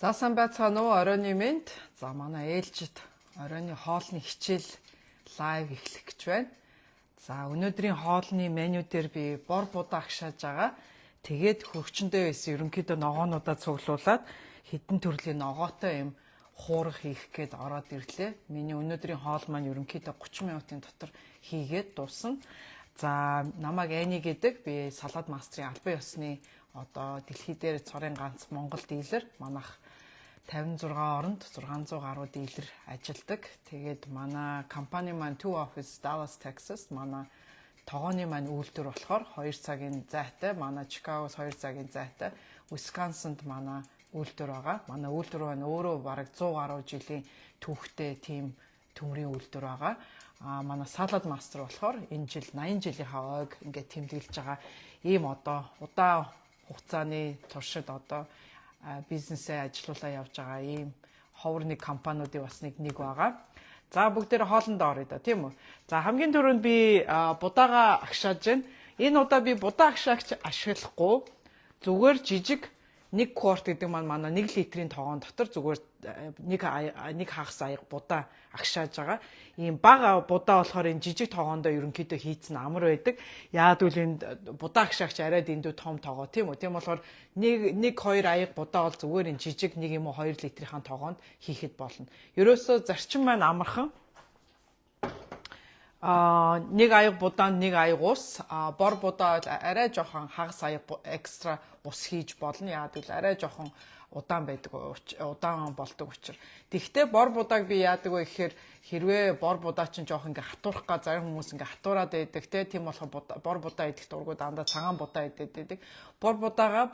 За сайн байцгаана уу оройн мэнд. За манай ээлжид оройны хоолны хичээл лайв эхлэх гэж байна. За өнөөдрийн хоолны меню дээр би бор будаа агшааж байгаа. Тэгээд хөргчөндөө байсан ерөнхийдөө ногоонуудаа цуглуулад хэдэн төрлийн ногоотой юм хуурах хийх гээд ороод ирлээ. Миний өнөөдрийн хоол маань ерөнхийдөө 30 минутын дотор хийгээд дуусна. За намайг Эни гэдэг. Би салаад мастрын албан ёсны одоо дэлхий дээр цорын ганц Монгол дилер. Манайх 56 оронд 600 гаруй дилер ажилладаг. Тэгээд манай компани маань Two Office Dallas, Texas. Манай тогооны маань үйлдвэр болохоор 2 цагийн зайтай. Манай Чикагоос 2 цагийн зайтай. Wisconsin-д манай үйлдвэр байгаа. Манай үйлдвэр маань өөрөө бараг 100 гаруй жилийн түүхтэй тим төмрийн үйлдвэр байгаа. Манай салаад мастер болохоор энэ жил 80 жилийнхаа ойг ингээд тэмдэглэж байгаа. Ийм одоо удаан хугацааны туршид одоо бизнесээ ажилуулаа явж байгаа ийм ховрны компаниудын бас нэг байгаа. За бүгдээр хоолндоо орё да, тийм үү? За хамгийн түрүүнд би будаага агшааж байна. Энэ удаа би будаа агшаагч ашиглахгүй зүгээр жижиг 1 кварт гэдэг маань манай 1 литрийн тоогоон дотор зүгээр нэг хагас аяга будаа агшааж байгаа. Ийм бага будаа болохоор энэ жижиг тоогоондоо ерөнхийдөө хийцэн амар байдаг. Яад үл энэ будаа агшаагч арай дэндүү том тоогоо тийм үү? Тийм болохоор 1-2 аяга будаа бол зүгээр энэ жижиг 1 юм уу 2 литрийн тоогоонд хийхэд болно. Ерөөсөө зарчим маань амархан. 1 аяга будаанд 1 аяга ус, бор будаа арай жоохон хагас аяга экстра ус хийж болно. Яагаад гэвэл арай жоохон удаан байдаг, удаан болдог учраас. Тэгвэл бор будааг би яадаг вэ гэхээр хэрвээ бор будаа чинь жоохон ингээ хатуурах га зарим хүмүүс ингээ хатуураад байдаг тийм болохоор бор будаа идэх дургуй дандаа цагаан будаа идэдэг. Бор будаага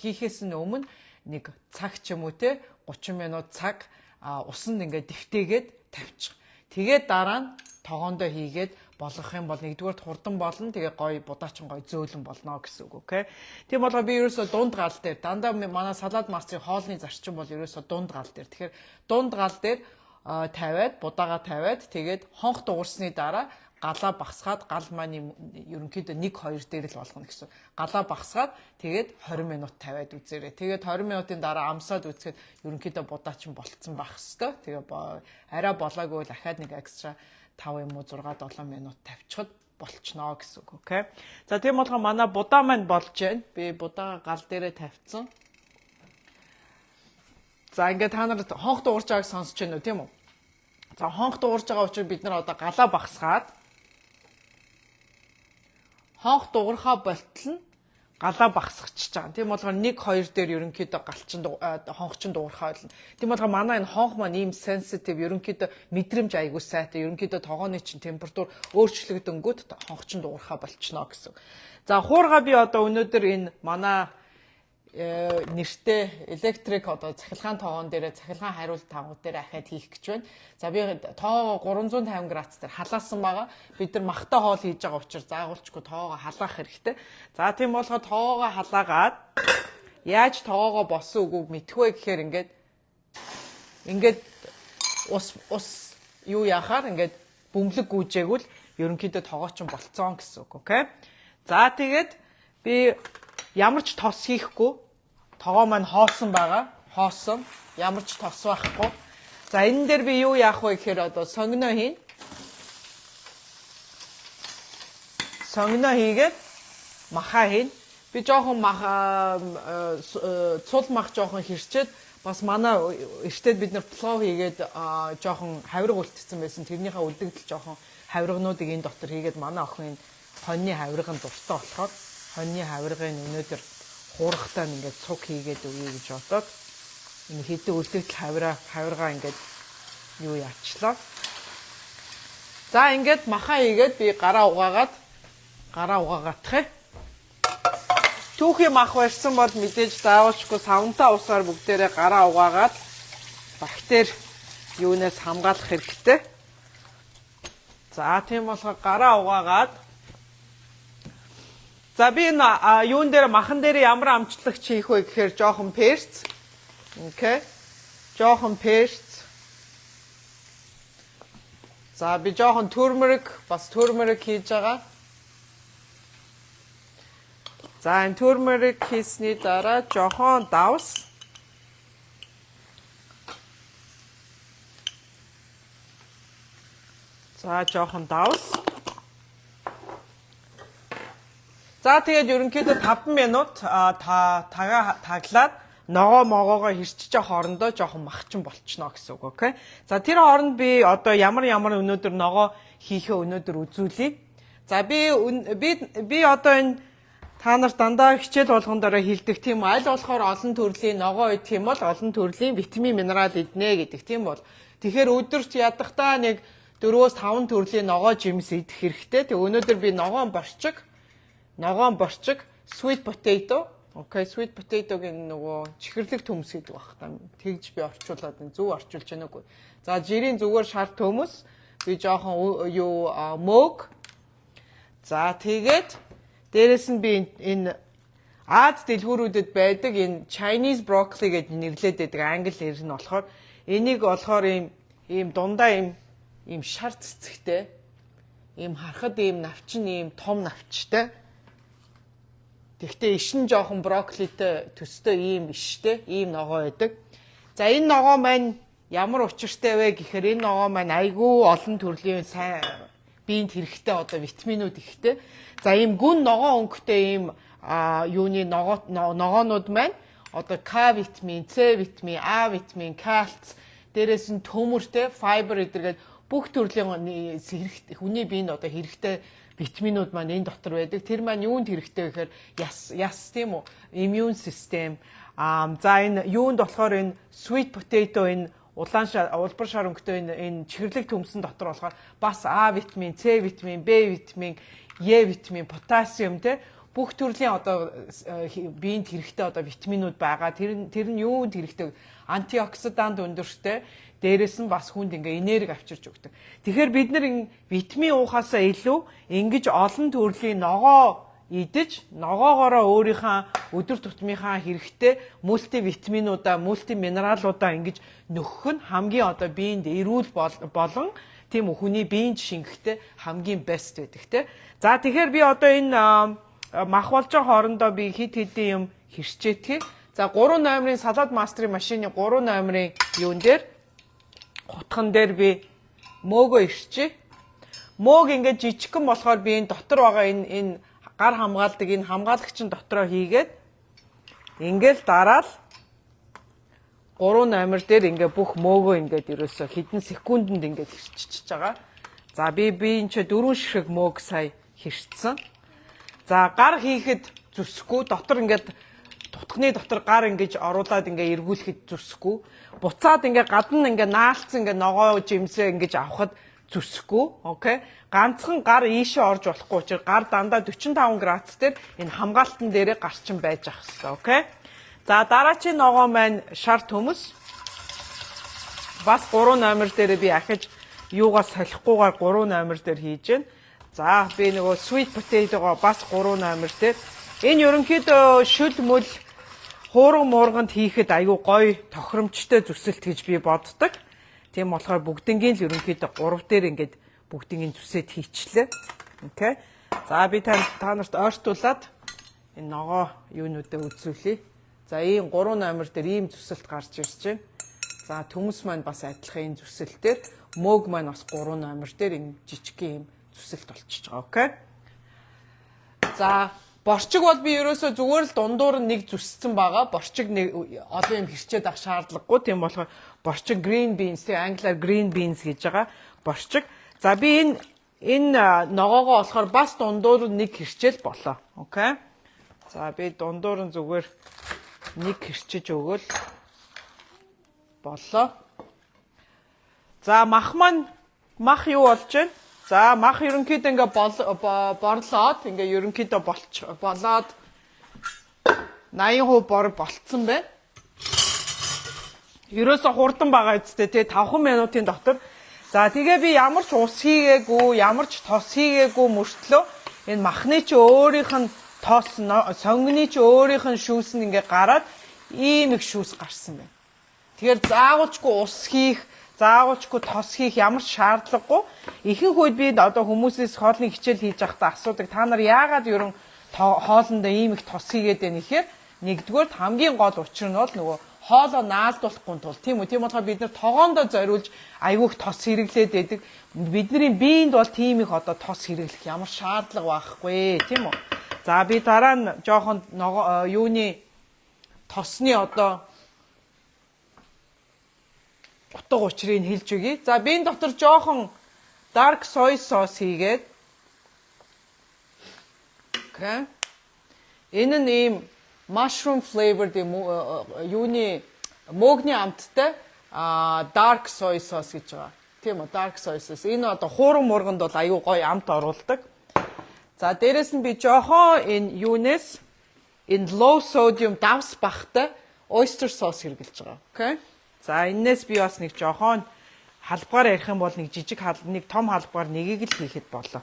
хийхээс өмнө нэг цаг ч юм уу 30 минут цаг усанд ингээ дэвтээгээд тавьчих. Тэгээд дараа нь тогоондоо хийгээд болгох юм бол нэгдүгээр хурдан болно. Тэгээ гоё будаачин гоё зөөлөн болно гэсэн үг, окей. Тийм болохоор би ерөөсөө дунд гал дээр дандаа манай салаад мастрын хоолны зарчим бол ерөөсөө дунд гал дээр. Тэгэхээр дунд гал дээр тавиад будаага тавиад тэгээд хонх дуурсны дараа галаа багсгаад гал маань ерөнхийдөө 1-2 дээр л болгоно гэсэн. Галаа багсгаад тэгээд 20 минут тавиад үзээрэй. Тэгээд 20 минутын дараа амсаад үзэхэд ерөнхийдөө будаачин болцсон байх хэвээр. Тэгээ арай болоогүй бол ахаад нэг экстра 5 юм уу 6-7 минут тавьчихад болчихно гэсэн үг, окей. За тийм болгоо манай будаа маань болж байна. Би будаа гал дээрээ тавьсан. За ингээд та нарт хонх дуурж байгааг сонсож байна уу, тийм үү? За хонх дуурж байгаа учраас бид нар одоо галаа багсгаад хонх дуурхаа болтол нь галаа багсчихж байгаа. Тийм болгоо 1-2 дээр ерөнхийдөө галчин хонхчин дуурхаа болно. Тийм болгоо манай энэ хонх маань ийм sensitive ерөнхийдөө мэдрэмж айгуу сайтай. Ерөнхийдөө тогооны чин температур өөрчлөгдөнгүүт хонхчин дуурхаа болчихно гэсэн. За хуурга би одоо өнөөдөр энэ манай нэртэй электрик одоо цахилгаан тоогоон дээр цахилгаан хариулт тавгууд дээр ахаад хийх гэж байна. За би тоогоо 350 градус дээр халаасан байгаа. Бид нар махтай хоол хийж байгаа учраас заагуулчгүй тоогоо халаах хэрэгтэй. За тийм болохоор тоогоо халаагаад яаж тоогоо болсон үгүйг мэдхгүй гэхээр ингээд ус юу яхаар ингээд бөмбөлөг гүйжээгүүл ерөнхийдөө тоогоо ч болцсон гэсэн үг, окей. За тэгээд би ямар ч тос хийхгүй тоогоо маань хоосон байгаа. Хоосон. Ямар ч тос байхгүй. За энэ дээр би юу яах вэ гэхээр одоо сонгино хийн. Сонгино хийгээд махаа хийн. Би жоохон цул мах жоохон хэрчээд бас манай эртээд бид нар плов хийгээд жоохон хавирга үлдсэн байсан. Тэрнийхээ үлдэгдэл жоохон хавиргануудыг энэ дотор хийгээд манай охин хоньны хавирган дуртай болохоор хоньны хавиргын өнөөдөр хуурахтаа ингээд цуг хийгээд өгье гэж бодоод энэ хэдэн үлдэгдэл хавиргаа ингээд юу яачлаа. За ингээд махаа хийгээд би гараа угаагаадах. Түүхийн мах барьсан бол мэдээж заавалчгүй савнтаа усаар бүгдээрээ гараа угаагаад бактери юунаас хамгаалах хэрэгтэй. За тийм болохоор гараа угаагаад за би энэ юун дээр махан дээр ямар амтлагч хийх вэ гэхээр жоохон перц. Окей. Жоохон перц. За би жоохон turmeric хийж байгаа. За энэ turmeric хийсний дараа жоохон давс. За жоохон давс. За тэгээд ерөнхийдөө 5 минут тагаа таглаад ногоо могоогоо хэрчиж хоорондоо жоохон махчин болчихно гэсэн үг, окей? За тэр хооронд би одоо ямар өнөөдөр ногоо хийхээ өнөөдөр үзүүлье. За би одоо энэ та нарт дандаа хичээл болгон дараа хэлдэг тийм аль болохоор олон төрлийн ногоо идэх юм бол олон төрлийн витамин минерал иднэ гэдэг тийм бол. Тэгэхээр өдөрт ядахтаа нэг 4-5 төрлийн ногоо жимс идэх хэрэгтэй. Тэг өнөөдөр би ногоон борчиг, sweet potato. Окей, sweet potato-гийн нөгөө чихэрлэг төмс гэдэг баг та. Тэгж би орчуулад зөв орчуулж байна уу. За жирийн зүгээр шар төмс, би жоохон мөг. За тэгээд дээрэс нь би энэ Аз дэлгүүрүүдэд байдаг энэ Chinese broccoli гэж нэрлээд байдаг. Англи нэр нь болохоор энийг болохоор ийм дундаа ийм шар цэцэгтэй, ийм харахад ийм навчин, ийм том навчтай. Тэгтээ ишин жоохон брокколитэй төстэй ийм иштэй, ийм ногоо байдаг. За энэ ногоо маань ямар учиртай вэ гэхээр энэ ногоо маань айгүй олон төрлийн сайн биед хэрэгтэй одоо витаминууд ихтэй. За ийм гүн ногоо өнгөтэй ийм юуны ногоонууд маань одоо К витамин, С витамин, А витамин, кальц, дээрээс нь төмөртэй, файбер эдэргээд бүх төрлийн хүний биед одоо хэрэгтэй витаминууд маань энэ дотор байдаг. Тэр маань юунд хэрэгтэй гэхээр яс тийм үү? Immune system. За энэ юунд болохоор энэ sweet potato энэ улбар шар өнгөтэй энэ чихэрлэг төмсөн дотор болохоор бас А витамин, С витамин, Б витамин, Е витамин, потасиум те бүх төрлийн одоо биед хэрэгтэй одоо витаминууд байгаа. Тэр нь юунд хэрэгтэй? Антиоксидант өндөртэй. Дээрээс нь бас хүнд ингээ энерги авчирч өгдөг. Тэгэхээр бид нар витамин уухаасаа илүү ингэж олон төрлийн ногоо идэж, ногоогоороо өөрийнхөө өдөр тутмынхаа хэрэгтэй мультивитаминуудаа, мультиминералуудаа ингэж нөхөх нь хамгийн одоо биед эрүүл болон тийм үү хүний биед шингэхдээ хамгийн бест байдаг те. За тэгэхээр би одоо энэ мах болж байгаа хоорондоо би хит хэдийн юм хэрчээтгэе. За 3 номерын салаад мастрын машины 3 номерын юун дээр хутган дээр би мөөгөө ирчээ. Мөөг ингээд жижигхэн болохоор би энэ дотор байгаа энэ гар хамгаалдаг энэ хамгаалагчин дотроо хийгээд ингээл дараал 3 номер дээр ингээд бүх мөөгөө ингээд ерөөсө хэдэн секундэд ингээд хэрчиж байгаа. За би энэ ч 4 ширхэг мөөг сая хэрчсэн. За гар хийхэд зүсэхгүй дотор ингээд тутганы дотор гар ингэж оруулаад ингээ эргүүлэхэд зүсэхгүй. Буцаад ингээ гадна ингээ наалцсан ингээ ногоо жимсээ ингэж авахд зүсэхгүй. Окей. Ганцхан гар ийшээ орж болохгүй учраас гар дандаа 45 градус дээр энэ хамгаалтан дээрээ гарчин байж ах хэвээр. Окей. За дараачийн ногоо маань шар төмс. Бас 3 номер дээр би ахиж юугаа солихгүйгээр 3 номер дээр хийж гэн. За би нөгөө sweet potato-го бас 3 номер дээр. Энэ ерөнхийдөө шүл мөл хуурга муурганд хийхэд аюу гоё тохиромжтой зүсэлт гэж би боддог. Тийм болохоор бүгднгийн л ерөнхийдөө 3 дээр ингээд бүгднгийн зүсэд хийчлээ. Окей. За би та нарт ойртуулад энэ ногоо юунуудаа үзүүлье. За ийм 3 номер дээр ийм зүсэлт гарч ирж байна. За төмс маань бас адилхан энэ зүсэлтээр, мөөг маань бас 3 номер дээр энэ жижигхэн ийм зүсэлт болчихж байгаа. Окей. За борчиг бол би ерөөсөө зүгээр л дундуур нэг зүссэн байгаа. Борчиг нэг олон юм хэрчээд авах шаардлагагүй. Тийм болохоор борчиг green beans, англиар green beans гэж байгаа. Борчиг. За би энэ ногоогоо болохоор бас дундуур нэг хэрчээл болоо. Окей. За би дундуур нь зүгээр нэг хэрчиж өгөөл болоо. За мах юу болж байна? За мах ерөнхийдөө ингээ борлоод ингээ ерөнхийдөө болоод 80% болцсон байна. Ерөөсө хурдан байгаа үсттэй тий 5 минутын дотор. За тэгээ би ямар ч ус хийгээгүй, ямар ч тос хийгээгүй мөртлөө энэ махны чи өөрийнх нь тос, сонгоны чи өөрийнх нь шүүс нь ингээ гараад ийм их шүүс гарсан байна. Тэгэхээр заагуулчгүй ус хийх, заагуулчгүй тос хийх ямар ч шаардлагагүй. Ихэнх үед би одоо хүмүүсээс хоолны хичээл хийж байхдаа асуудаг. Та нар яагаад хоолндоо ийм их тос хийгээд байна гэхээр нэгдүгээр хамгийн гол учир нь бол нөгөө хоолоо наалдуулахгүй тул тийм үү. Тийм болохоор бид нэр тогоондоо зориулж айгүйх тос хэрэглээд байдаг. Бидний биед бол тийм их одоо тос хэрэглэх ямар шаардлага байхгүй тийм үү. За би дараа нь жоохон юуны тосны одоо утга учрыг хэлж өгье. За би энэ дотор жоохон dark soy sauce хийгээд. Окей. Энэ нь ийм mushroom flavored юуны мөгний амттай dark soy sauce гэж байгаа. Тийм үү, dark soy sauce. Энэ одоо хууран мурганд бол аюу гоё амт оруулдаг. За дээрэс нь би жоохон энэ юунес энэ low sodium давс бахтай oyster sauce хэрэглэж байгаа. Окей. За энэс би бас нэг жоохон халбгаар ярих юм бол нэг жижиг нэг том халбгаар нэгийг л хийхэд болоо.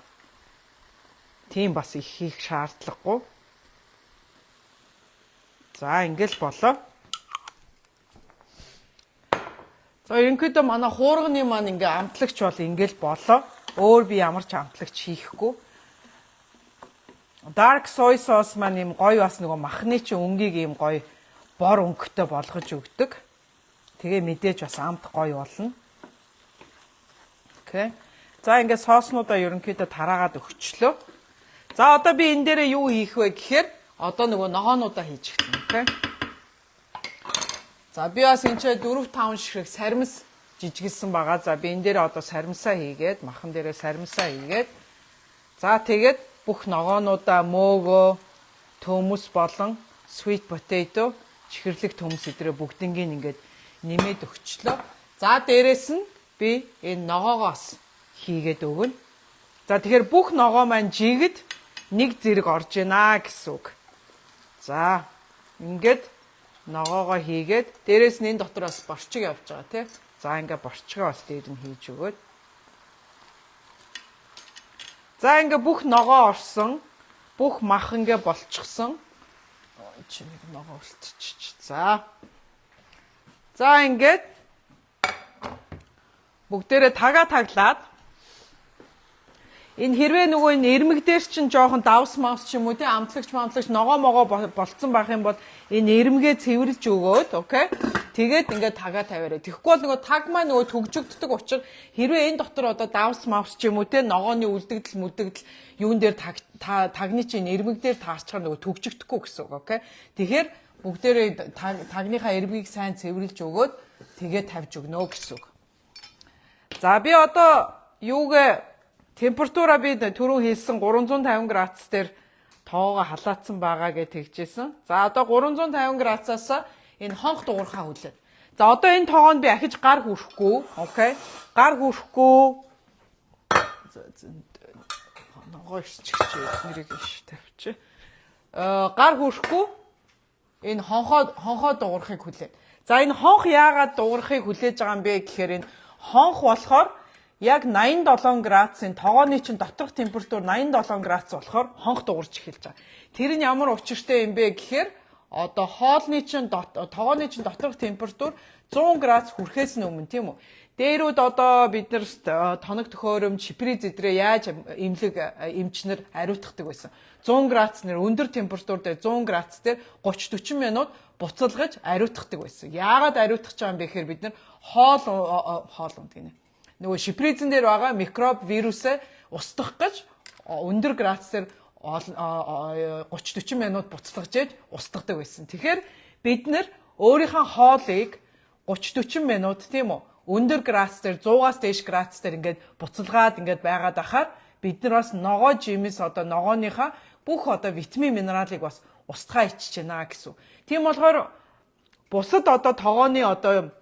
Тийм бас их хийх шаардлагагүй. За ингээл болоо. За ерөнхийдөө манай хуурганы маань ингээ амтлагч бол ингээл болоо. Өөр би ямар ч амтлагч хийхгүй. Dark soy sauce маань юм гоё бас нөгөө махны чи өнгийг юм гоё бор өнгөтэй болгож өгдөг. Тэгээ мэдээж бас амт гоё болно. Окей. За ингээ сооснуудаа ерөнхийдөө тараагаад өгчлөө. За одоо би энэ дээрээ юу хийх вэ гэхээр одоо нөгөө ногоонуудаа хийж эхэлнэ. Окей. За би бас энэ ч 4-5 ширхэг сармис жижиглсэн байгаа. За би энэ дээрээ одоо сармисаа хийгээд, махан дээрээ сармисаа хийгээд. За тэгээд бүх ногоонуудаа мөөгөө, төмөс болон sweet potato, чихэрлэг төмөс эдрээ бүгднийг ингээд нэмээд өгчлөө. За дээрээс нь би энэ ногоогоос хийгээд өгнө. За тэгэхээр бүх ногоо маань жигэд нэг зэрэг орж ийна гэсэн үг. За ингээд ногоогоо хийгээд дээрээс нь энэ дотор бас борчиг явж байгаа тий. За ингээд борчгоо бас дээр нь хийж өгөөд. За ингээд бүх ногоо орсон, бүх мах ингээд болчихсон. Чи нэг ногоо үлдчих. За. За ингээд бүгдээрээ таглаад энэ хэрвээ нөгөө энэ ирмэг дээр чинь жоохон давс мавс ч юм уу тий амтлагч ногоо могоо болцсон байх юм бол энэ ирмэгээ цэвэрлж өгөөд окей тэгээд ингээд тагаа тавиараа. Тэгэхгүй бол нөгөө таг маань нөгөө төгжөгддөг учраас хэрвээ энэ дотор одоо давс мавс ч юм уу тий ногооны үлдэгдэл юун дээр тагны чинь ирмэг дээр таарчаар нөгөө төгжөгдөхгүй гэсэн үг окей. Тэгэхээр бүгдээрээ тагныхаа ирмэгийг сайн цэвэрлж өгөөд тэгээд тавьж өгнө гэсэн үг. За би одоо юугээ температура би түрүү хийсэн 350 градус дээр тоогоо халаацсан байгаа гэж тэгжсэн. За одоо 350 градусаас энэ хонх дуурхаа хүлээ. За одоо энэ тоогонд би ахиж гар хүрхгүй, окей? Гар хүрхгүй. Ногоо иччихчээ нэрийг иш тавьчих. Гар хүрхгүй. Энэ хонхоо дуурахыг хүлээ. За энэ хонх яагаад дуурахыг хүлээж байгаа юм бэ гэхээр энэ хонх болохоор яг 87 градусын тогооны чинь доторх температур 87 градус болохоор хонх дуурч эхэлж байгаа. Тэр нь ямар учиртай юм бэ гэхээр одоо хоолны чинь тогооны чинь доторх температур 100 градус хүрэхээс өмнө тийм үү. Дээрүүд одоо бид нар тоног төхөөрөмж, шиприз эдрээ яаж эмчнэр ариутгадаг байсан. 100 градус нэр өндөр температур дээр 100 градус дээр 30-40 минут буцалгаж ариутгадаг байсан. Яагаад ариутгах гэж байгаа юм бэ гэхээр бид нар хоол гинэ. Нөгөө шипризэн дээр байгаа микроб вирусээ устгах гэж өндөр градусаар 30-40 минут буцалгаж ээж устгадаг байсан. Тэгэхээр бид нэр өөрийнхөө хоолыг 30-40 минут тийм үү өндөр градус дээр 100-аас дээш градус дээр ингээд буцалгаад ингээд байгаад ахаар бид нар бас ногоо жимс одоо ногооныхаа бүх одоо витамин минералыг бас устгаа ичж байна гэсэн. Тийм болохоор бусад одоо тогооны одоо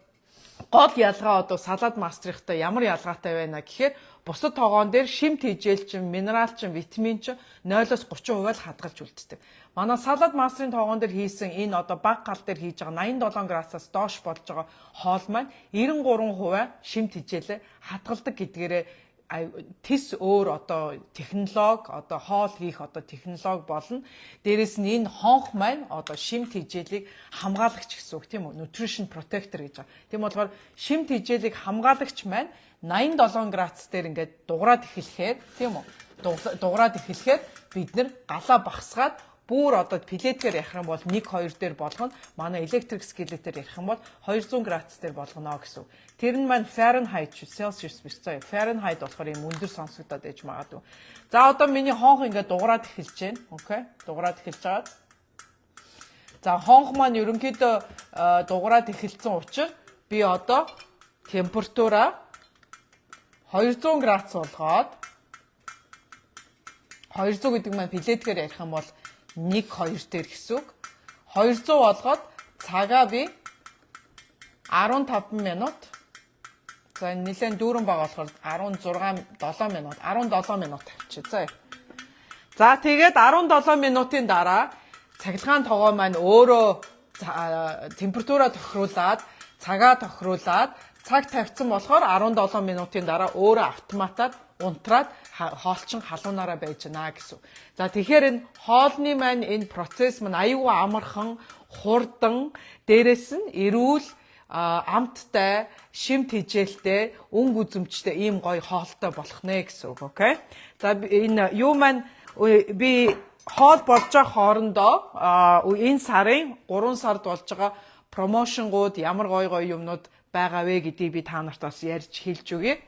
гол ялгаа одоо салаад мастрихтай ямар ялгаатай байна гэхээр бусад тогоон дээр шимт хижээлчин, минералчин, витаминчин 0-30% л хадгалж үлддэг. Манай салаад мастрын тогоон дээр хийсэн энэ одоо баг гал дээр хийж байгаа 87 градусаас доош болж байгаа хоол маань 93% шимт хижээлээ хадгалдаг гэдгээрээ тис өөр одоо технологи одоо хоол хийх одоо технологи болно. Дээрээс нь энэ хонх маань одоо шимт хижээлийг хамгаалагч гэсэн үг тийм үү? Nutrition protector гэж байгаа. Тийм болохоор шимт хижээлийг хамгаалагч маань 87 градус дээр ингээд дуграад эхлэхээр тийм үү? Дуграад эхлэхээр бид нэр галаа багсгаад бүр одоо пилетээр ярих юм бол 1 2 дээр болгоно. Манай electric skillet-ээр ярих юм бол 200 градус дээр болгоно гэсэн. Тэр нь маань Fahrenheit шүү, Celsius биш заяа. Fahrenheit болохоор юм өндөр сонсогдоод ээж магадгүй. За одоо миний хонх ингээд дуграад эхэлж байна. Окей? Дуграад эхэлж байгаа. За хонх маань ерөнхийдөө дуграад эхэлсэн учраас би одоо температураа 200 градус болгоод 200 гэдэг маань пилетгээр ярих юм бол 1 2 дээр гэсэн үг. 200 болгоод цагаа би 15 минут. За энэ нэлээд дүүрэн байгаа болохоор 17 минут тавьчих. За тэгээд 17 минутын дараа цахилгаан тогоо маань өөрөө температураа тохируулаад, цагаа тохируулаад, цаг тавьсан болохоор 17 минутын дараа өөрөө автоматар унтраад хоолчин халуунаараа байж гэнэ гэсэн. За тэгэхээр энэ хоолны маань энэ процесс маань аюулгүй амархан, хурдан, дээрэс нь эрүүл, амттай, шимт хижээлтэй, өнгө үзэмжтэй ийм гоё хоолтой болох нэ гэсэн үг, окей? За энэ юу маань би хоол болж байгаа хоорондоо энэ сарын 3 сард болж байгаа промошнгууд ямар гоё юмнууд байгаа вэ гэдгийг би та нарт бас ярьж хэлж өгье.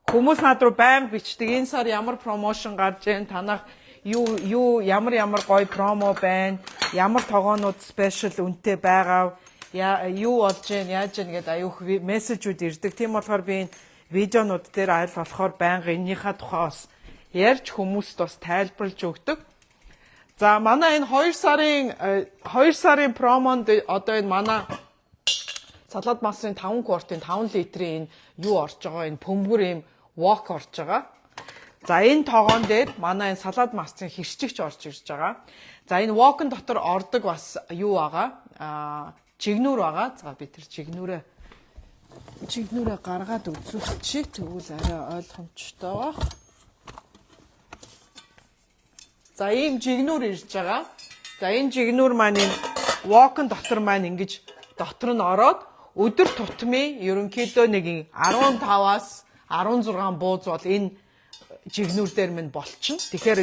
Хүмүүс над руу байн бичдэг энэ сар ямар промошн гарч байна, танах ямар гоё промо байна, ямар тогоонууд спешиал үнэтэй байгаа, юу болж байна, яаж байна гэдэг аюух мессежүүд ирдэг. Тийм болохоор би энэ видеонууд дээр аль болохоор байнга эннийхээ тухай бас ярьж хүмүүст бас тайлбарлаж өгдөг. За манай энэ 2 сарын промонд одоо энэ манай салаад масын 5 квартын 5 литрийн энэ юу орж байгаа, энэ пөмбөр ийм wok орж байгаа. За энэ тогоон дээр манай энэ салаад масын хэрчигч орж ирж байгаа. За энэ wok-ын дотор ордог бас юу байгаа? Чигнүр байгаа. За би тэр чигнүрээ гаргаад үзүүлчих. Тэгвэл арай ойлгомжтой баг. За ийм жигнүр ирж байгаа. За энэ жигнүр маань энэ wok-ын дотор маань ингэж дотор нь ороод өдөр тутмын ерөнхийдөө нэг 15-аас 16 бууз бол энэ жигнүр дээр минь болчихно. Тэгэхээр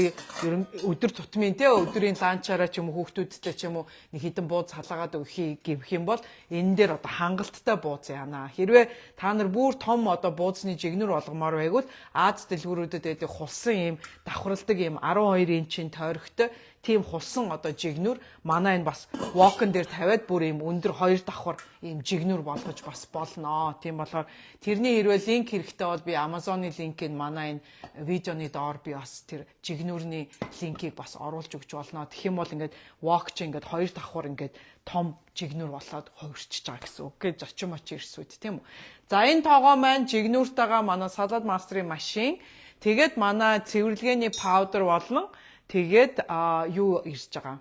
өдөр тутмын өдрийн ланчаараа ч юм уу хүүхдүүдтэй ч юм уу нэг хідэн бууз халаагаад өгөх юм бол энэ дээр одоо хангалттай бууз яана. Хэрвээ та нар бүр том одоо буузны жигнүр болгомоор байгвал Аз дэлгүүрүүдэд байдаг хулсан ийм давхралдаг ийм 12 инчийн тойрогтой тийм хулсан одоо жигнүр манай энэ бас wok-н дээр тавиад бүр ийм өндөр 2 давхар ийм жигнүр болгож бас болно. Тийм болохоор тэрний хэрвээ линк хэрэгтэй бол би Amazon-ы линкийг манай энэ видеоны доор би бас тэр жигнүрний линкийг бас оруулж өгч болно. Тэгэх юм бол ингээд wok чи ингээд 2 давхар ингээд том жигнүр болоод хувирчиж байгаа гэсэн үг. Гэж зочин моч ирсүүд тийм үү. За энэ тоогоо маань жигнүртэйгээ манай салаад мастрын машин, тэгээд манай цэвэрлэгээний паудер болно. Тэгээд юу ирж байгаа.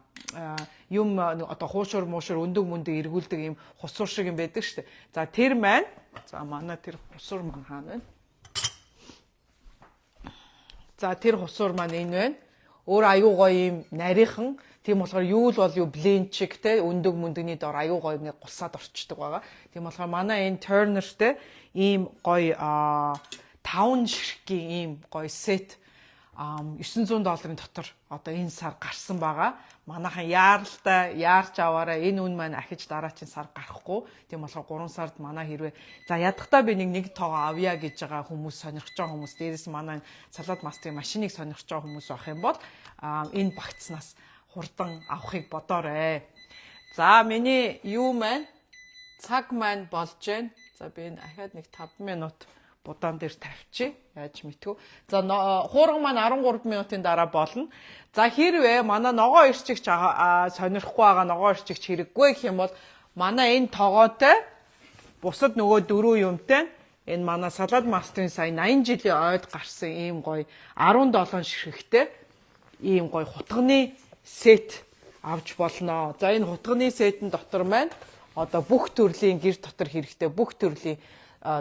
Юм одоо хуушур муушур өндөг мөндөг эргүүлдэг юм хусуур шиг юм байдаг шүү дээ. За тэр маань за манай тэр хусуур маань хаана вэ? За тэр хусуур маань энэ байна. Өөр аюу гоё юм нарийнхан. Тийм болохоор юу л бол юу блинчик те өндөг мөндөгний дор аюу гоё ингэ гулсаад орчдөг байгаа. Тийм болохоор манай энэ Turner-тэй ийм гоё 5 ширхгийн ийм гоё сет $900 дотор одоо энэ сар гарсан байгаа. Манайхан яаралтай яарч аваараа энэ үн маань ахиж дараагийн сар гарахгүй. Тийм болохоор 3 сард манай хэрвээ за ядахтаа би нэг тоогоо авъя гэж байгаа хүмүүс сонирхож байгаа хүмүүс дээрээс манай салаад мастрын машиныг сонирхож байгаа хүмүүс авах юм бол энэ багцнаас хурдан авахыг бодоорой. За миний юу маань цаг маань болж байна. За би энэ ахаад нэг 5 минут будаан дээр тавьчих. Яаж мэдгүй. За хуурга маань 13 минутын дараа болно. За хэрвээ манай ногоо ирчигч сонирхгүй байгаа ногоо ирчигч хэрэггүй гэх юм бол манай энэ тогоотой бусад нөгөө 4 юмтай энэ манай салаад мастрын сая 80 жилийн ойд гарсан ийм гоё 17 ширхэгтэй ийм гоё хутганы сет авч болно. За энэ хутганы сетэн дотор маань одоо бүх төрлийн гэр дотор хэрэгтэй бүх төрлийн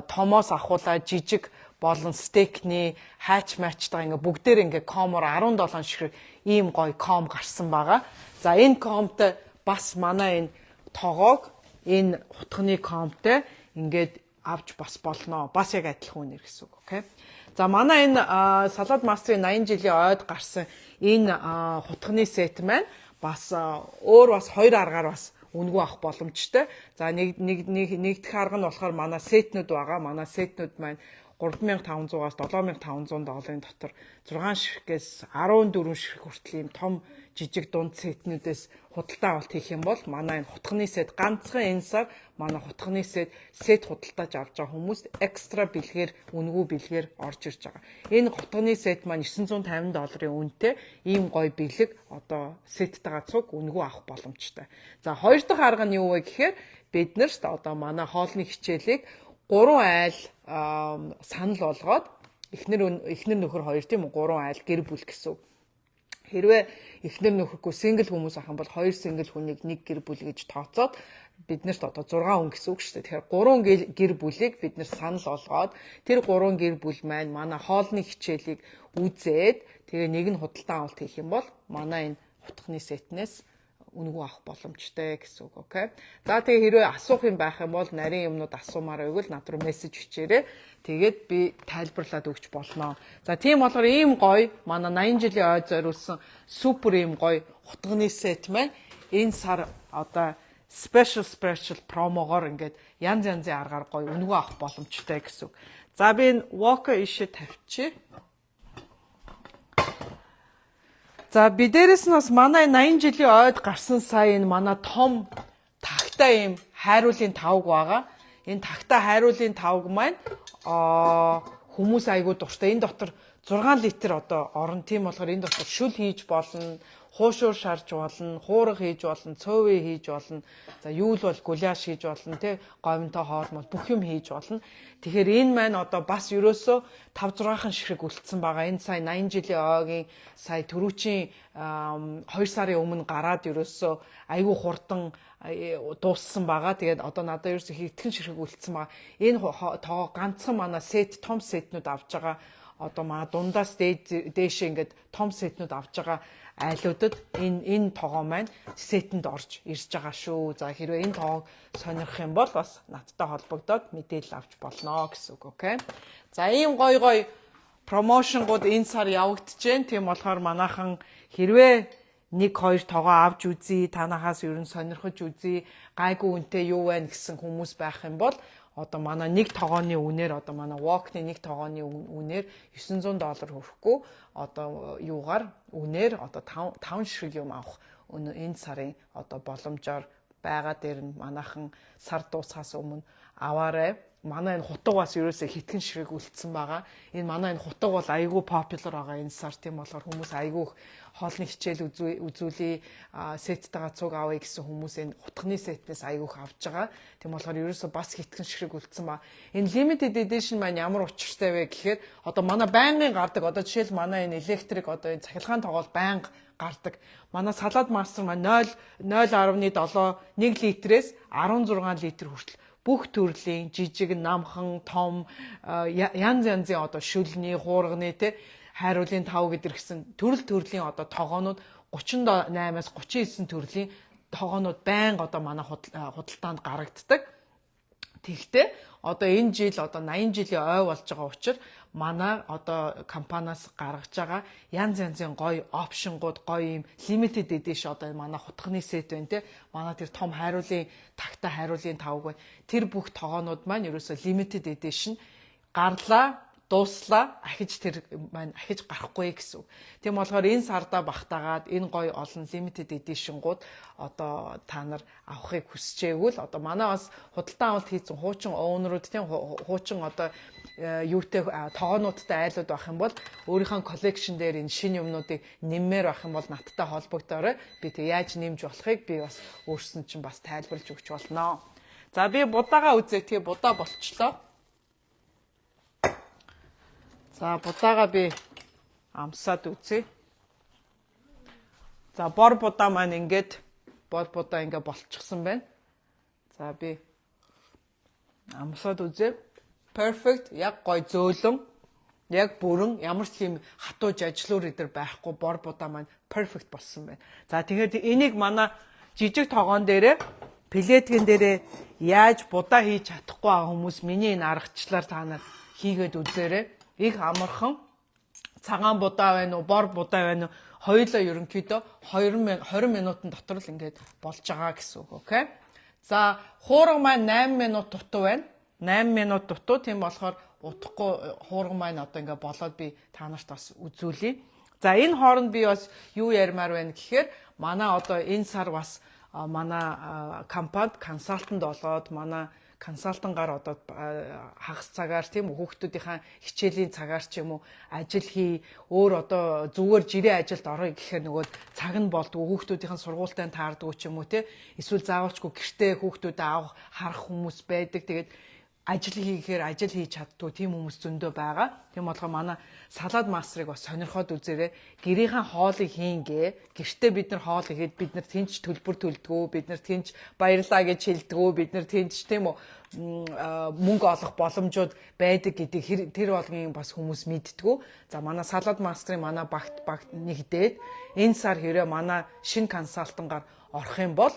томоос ахуулаад жижиг болон стейкний хайч матчтай ингээ бүгдээр ингээ комор 17 ширхэг ийм гоё ком гарсан байгаа. За энэ комтой бас манай энэ тогоог энэ хутганы комтой ингээд авч бас болно. Бас яг адилхан үнэр гэсэн үг. Окей. За манай энэ салаад мастрын 80 жилийн ойд гарсан энэ хутганы сет маань бас өөр бас хоёр аргаар бас үнэгүй авах боломжтой. За нэгдэх арга нь болохоор манай сетнүүд байгаа. Манай сетнүүд маань 3500-аас 7500 долларын дотор 6 ширхгээс 14 ширхэг хүртэл ийм том жижиг дунд сетнүүдээс худалдаа авалт хийх юм бол манай энэ хутганы сет ганцхан энэ сар манай хутганы сет худалдааж авч байгаа хүмүүс экстра бэлгээр үнэгүй бэлгээр орж ирж байгаа. Энэ хутганы сет маань $950 үнэтэй ийм гоё бэлэг одоо сеттайгаа цуг үнэгүй авах боломжтой. За хоёр дахь арга нь юу вэ гэхээр бид нарт одоо манай хоолны хичээлийг 3 айл санал болгоод эхнэр нөхөр хоёр тийм үү 3 айл гэр бүл гэсэн. Хэрвээ эхнэр нөхөргүй сингл хүмүүс ах юм бол 2 сингл хүнийг 1 гэр бүл гэж тооцоод биднэрт одоо 6 хүн гэсэн үг шүү дээ. Тэгэхээр 3 гэр бүлийг бид нэр санал болгоод тэр 3 гэр бүл маань манай хоолны хичээлийг үзээд тэгээ нэг нь худалдан авалт хийх юм бол манай энэ хутганы сетнээс үнэгүй авах боломжтой гэсэн үг, окей. За тэгээ хэрвээ асуух юм байх юм бол нарийн юмнууд асуумаар байвал над руу мессеж бичээрэй. Тэгээд би тайлбарлаад өгч болно. За тийм болохоор ийм гоё манай 80 жилийн ойд зориулсан супер ийм гоё хутганы сет маань энэ сар одоо special промогоор ингээд янз янзын аргаар гоё үнэгүй авах боломжтой гэсэн үг. За би энэ walker ишээ тавьчих. За би дээрэс нь бас манай 80 жилийн ойд гарсан сая энэ манай том тагтай ийм хайруулын тавг байгаа. Энэ тагтай хайруулын тавг маань хүмүүс айгүй дуртай. Энэ дотор 6 литр одоо орно. Тийм болохоор энэ дотор шүл хийж болно, хуушуур шарж болно, хуурга хийж болно, цөөвөө хийж болно. За юу л бол гуляш хийж болно, тэ говьнтой хоолмол бүх юм хийж болно. Тэгэхээр энэ маань одоо бас ерөөсөө 5-6хан ширхэг үлдсэн байгаа. Энэ сая 80 жилийн ойгийн сая түрүүчийн 2 сарын өмнө гараад ерөөсөө айгүй хурдан дууссан байгаа. Тэгээд одоо надад ерөөсөө хэдхэн ширхэг үлдсэн байгаа. Энэ тоо ганцхан манай сет том сетнүүд авч байгаа. Одоо маа дундаас дээшээ ингээд том сетнүүд авч байгаа айлуудад энэ тоогоо маань сетэнд орж ирж байгаа шүү. За хэрвээ энэ тоог сонирхох юм бол бас надтай холбогдоод мэдээлэл авч болно гэсэн үг, окей. За ийм гоё промошнгууд энэ сар явагдчихээн. Тийм болохоор манайхан хэрвээ 1-2 тоогоо авч үзье, танахаас ер нь сонирхож үзье, гайгүй үнэтэй юу байна гэсэн хүмүүс байх юм бол одоо манай нэг тогооны үнээр одоо манай walk-ны нэг тогооны үнээр $900 хүрэхгүй одоо юугаар үнээр одоо 5 ширхэг юм авах энэ сарын одоо боломжоор байгаа дээр нь манайхан сар дуусахаас өмнө аваарай. Манай энэ хутаг бас ерөөсөө хитгэн ширхэг үлдсэн байгаа. Энэ манай энэ хутаг бол айгүй popular байгаа энэ сар. Тийм болохоор хүмүүс айгүй хоолны хичээл үзүүлээ, сеттайгаа цуг авъя гэсэн хүмүүс энэ хутганы сетнээс айгүйх авч байгаа. Тийм болохоор ерөөсөө бас хитгэн ширхэг үлдсэн ба. Энэ limited edition маань ямар учиртай вэ гэхээр одоо манай байнгын гардаг. Одоо жишээл манай энэ электрик одоо энэ цахилгаан тоглол байнга гардаг. Манай салаад мастер маань 0.7 1 литрээс 16 литр хүртэл бүх төрлийн жижиг, намхан, том янз янзын одоо шүлний, хуурганы те хайруулын тав гэдэр гэсэн төрлийн одоо тогоонууд 38-аас 39 төрлийн тогоонууд байнга одоо манай худалдаанд гарагддаг. Тэгтээ одоо энэ жил одоо 80 жилийн ой болж байгаа учраас манай одоо компаниас гаргаж байгаа янз янзын гоё опшнгууд гоё юм limited edition одоо манай хутганы сет байна те манай тэр том хайруулын тагтай хайруулын тавг байна. Тэр бүх тогоонууд маань ерөөсөө limited edition гарлаа дууслаа ахиж тэр маань ахиж гарахгүй гэсэн. Тийм болохоор энэ сарда багтаагаад энэ гоё олон limited edition-гууд одоо та нар авахыг хүсчээгүүл одоо манай бас худалдан авалт хийсэн хуучин оунерууд тийм хуучин одоо юутэй тогоонуудтай айлууд байх юм бол өөрийнхөө collection дээр энэ шинэ юмнуудыг нэммээр байх юм бол надтай холбогдоорой. Би тэг яаж нэмж болохыг би бас өөрснөө чинь бас тайлбарлаж өгч болно. За би будаага үзээ. Тэгээ будаа болчлоо. За будаага би амсаад үзье. За бор будаа маань ингээд болчихсон байна. За би амсаад үзье. Perfect, яг гой зөөлөн, яг бүрэн ямар ч юм хатууж ажлуур идэр байхгүй бор будаа маань perfect болсон байна. За тэгэхээр энийг манай жижиг тогоон дээрээ плетгэн дээрээ яаж будаа хийж чадахгүй байгаа хүмүүс миний энэ аргачлаар та нар хийгээд үзээрэй. их амархан цагаан будаа байна уу, бор будаа байна уу? Хоёулаа ерөнхийдөө 20 минутын дотор л ингээд болж байгаа гэсэн үг, окей? За, хуурга маань 8 минут дутуу байна. 8 минут дутуу, тийм болохоор удахгүй хуурга маань одоо ингээд болоод би та нарт бас үзүүлье. За, энэ хооронд би бас юу ярмаар байна гэхээр манай одоо энэ сар бас манай компанид консалтант болоод манай консалтангаар одоо хагас цагаар тийм үү хүүхдүүдийн хичээлийн цагаар ч юм уу ажил хий өөр одоо зүгээр жирийн ажилд орё гэхээр нөгөө цаг нь болдгоо хүүхдүүдийн сургуультай таардгүй ч юм уу те эсвэл заавалчгүй гэртээ хүүхдүүдэд авах харах хүмүүс байдаг. Тэгээд ажил хийхээр ажил хийж чаддгүй тийм хүмүүс зөндөө байгаа. Тийм болохоор манай салаад мастрыг бас сонирхоод үзээрэй. Гэрийнхэн хоолыг хийнгээ. Гэртээ бид нар хоол игээд бид нар тэнч төлбөр төлдгөө, бид нар тэнч баярлаа гэж хэлдгөө, бид нар тэнч тийм үү мөнгө олох боломжууд байдаг гэдгийг тэр болгон бас хүмүүс мэддгүү. За манай салаад мастрын манай багт нэгдээд энэ сар хэрэг манай шинэ консалтангаар орох юм бол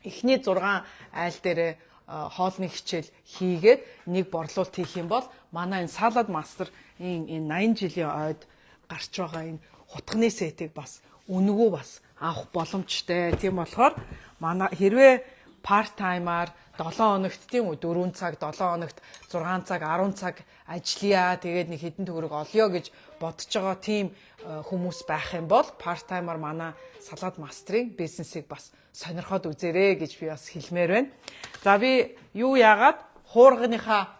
эхний 6 айл дээрээ хоолны хичээл хийгээд нэг борлуулалт хийх юм бол манай энэ салаад мастер энэ 80 жилийн ойд гарч байгаа энэ хутганы сетийг бас үнэгүй бас авах боломжтой. Тийм болохоор манай хэрвээ part timer 7 хоногт тийм үү 4 цаг 7 хоногт 6 цаг 10 цаг ажиллая тэгээд нэг хэдэн төгрөг олё гэж бодож байгаа тийм хүмүүс байх юм бол part timer манай салаад мастрын бизнесийг бас сонирхоод үзээрэй гэж би бас хэлмээр байна. За би юу яагаад хуурганыхаа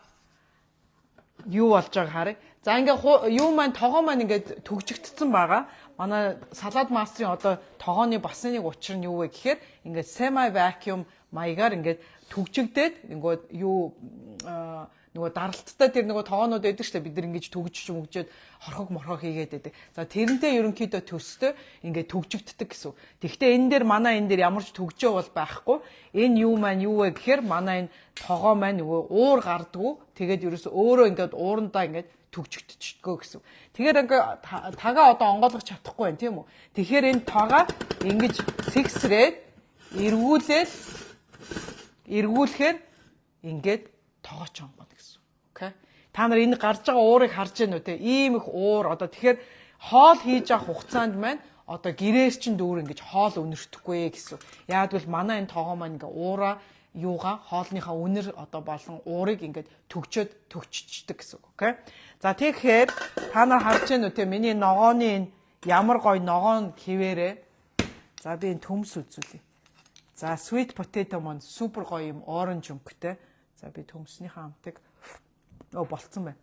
юу болж байгааг харъя. За ингээ юу маань тогоо маань ингээд төгжигдсэн байгаа. Манай салаад мастрын одоо тогооны бас нэг учир нь юу вэ гэхээр ингээд semi vacuum маягаар ингээд төгжигдээд ингээд юу нөгөө даралттай тэр нөгөө тоонууд байдаг шүү дээ бид нар ингэж төгжиж мөгжөөд хорхог морхог хийгээд байдаг. За тэрнтэй ерөнхийдөө төстэй ингээд төгжигддэг гэсэн. Тэгэхдээ энэ дээр манай энэ дээр ямар ч төгжөө бол байхгүй. Энэ юу маань юу вэ гэхээр манай энэ тогоо маань нөгөө уур гардггүй. Тэгээд ерөөсөө өөрөө ингээд уурандаа ингээд төгжигдчихдгөө гэсэн. Тэгэхээр ингээд тагаа одоо онгойлгох чадахгүй байх тийм үү. Тэгэхээр энэ тогаа ингэж сэгсрээд эргүүлэхээр ингээд тогооч онгоно гэсэн. Окей. Та нар энэ гарч байгаа уурыг харж байна уу те? Ийм их уур одоо тэгэхээр хоол хийж авах хугацаанд маань одоо гэрээр чин дүүр ингэж хоол өнөртөхгүй гэсэн. Яг бол манай энэ тоогоо маань ингээ уура юугаа хоолныхаа үнэр одоо болон уурыг ингээд төгччихдэг гэсэн. Окей. За тэгэхээр та нар харж байна уу те? Миний ногооны энэ ямар гоё ногоон хിവэрэ. За би энэ төмс үзүүлье. За sweet potato маань супер гоё юм оранж өнгөтэй. За би төмснийхээ амтыг болцсон байна.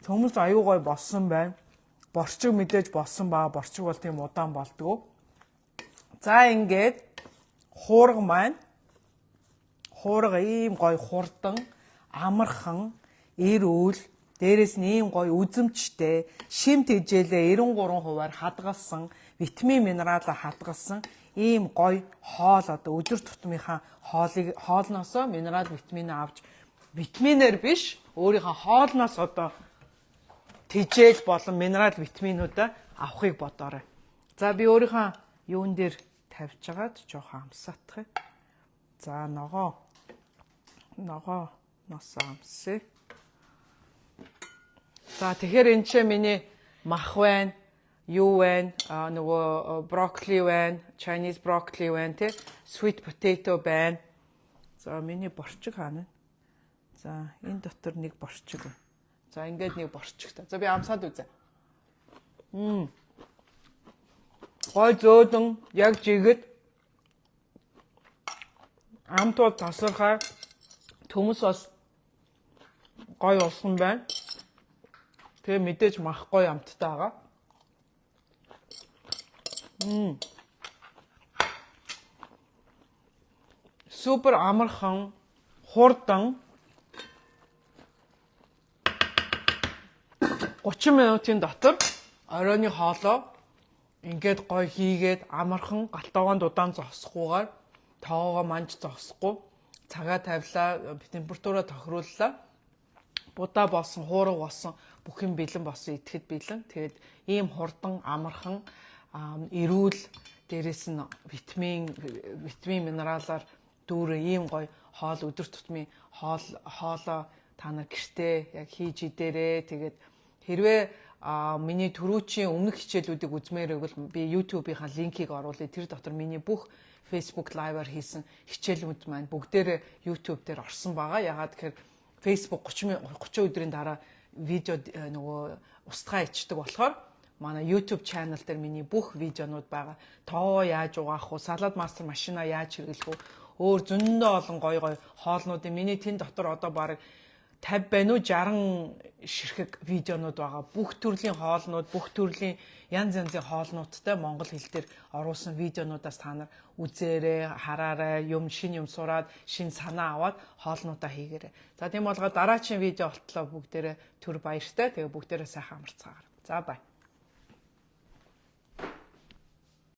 Төмс аюу гой болсон байна. Борчиг мэдээж болсон баа. Борчиг бол тийм удаан болдгоо. За ингээд хуурга маань хуурга ийм гой хурдан, амархан, эр үйл, дээрэс нь ийм гой үзэмжтэй, шимт хэмжээлээ 93%-аар хадгалсан, витамин минералаа хадгалсан ийм гой хоол одоо өдөр тутмынхаа хоолноосоо минерал витамин авч витаминээр биш өөрийнхөө хоолноос одоо тэжээл болон минерал витаминуудаа авахыг бодоорой. За би өөрийнхөө юун дээр тавьж агаад жоохон амсаатах. За ногооноос амсъя. За тэгэхээр энэ ч миний мах байна. Юу байна? Нөгөө брокколи байна, Chinese broccoli байна, тэ sweet potato байна. За миний борчиг хаана? За энэ дотор нэг борчиг байна. За ингээд нэг борчигтай. За би амсаад үзье. Гой зөөдөн яг жигэд амтууд тасархай төмс бас гой усан байна. Тэгээ мэдээж мах гой амттай байгаа. Супер амархан, хурдан 30 минутын дотор оройны хоолоо ингээд гой хийгээд амархан галтгоонд удаан зогсохгүйгээр тоогоо манж зогсохгүй цагаа тавилаа, температураа тохирууллаа. Будаа болсон, хуурга болсон, бүх юм бэлэн болсон, идэхэд бэлэн. Тэгээд ийм хурдан, амархан, эрүүл, дээрэс нь витамин минералаар дүүрэн ийм гоё хоол өдөр тутмын хоолоо та нар гэртээ яг хийж идээрээ. Тэгээд хэрвээ миний түрүүчийн өмнөх хичээлүүдийг үзмээр байвал би YouTube-ийн линкийг оруулъя. Тэр дотор миний бүх Facebook Live-аар хийсэн хичээлүүд маань бүгдээрээ YouTube дээр орсон байгаа. Ягаад гэхээр Facebook 30 өдрийн дараа видео нөгөө устгаа ичдэг болохоор манай YouTube channel дээр миний бүх видеонууд байгаа. Тоо яаж угаах вэ? Салаад мастер машина яаж хэрэглэх вэ? Өөр зөндөө олон гоё хоолнуудын миний тэн дотор одоо баг 50 байна уу 60 ширхэг видеонууд байгаа. Бүх төрлийн хоолнууд, бүх төрлийн янз янзын хоолнуудтай монгол хэл дээр оруулсан видеонуудаас та нар үзээрэй, хараарай, шинэ юм сураад, шинэ санаа аваад хоолнуудаа хийгээрэй. За тийм болгоод дараагийн видео болтлоо бүгдээрээ түр баяртай. Тэгээ бүгдээрээ сайхан амарцгаагаар. За бай.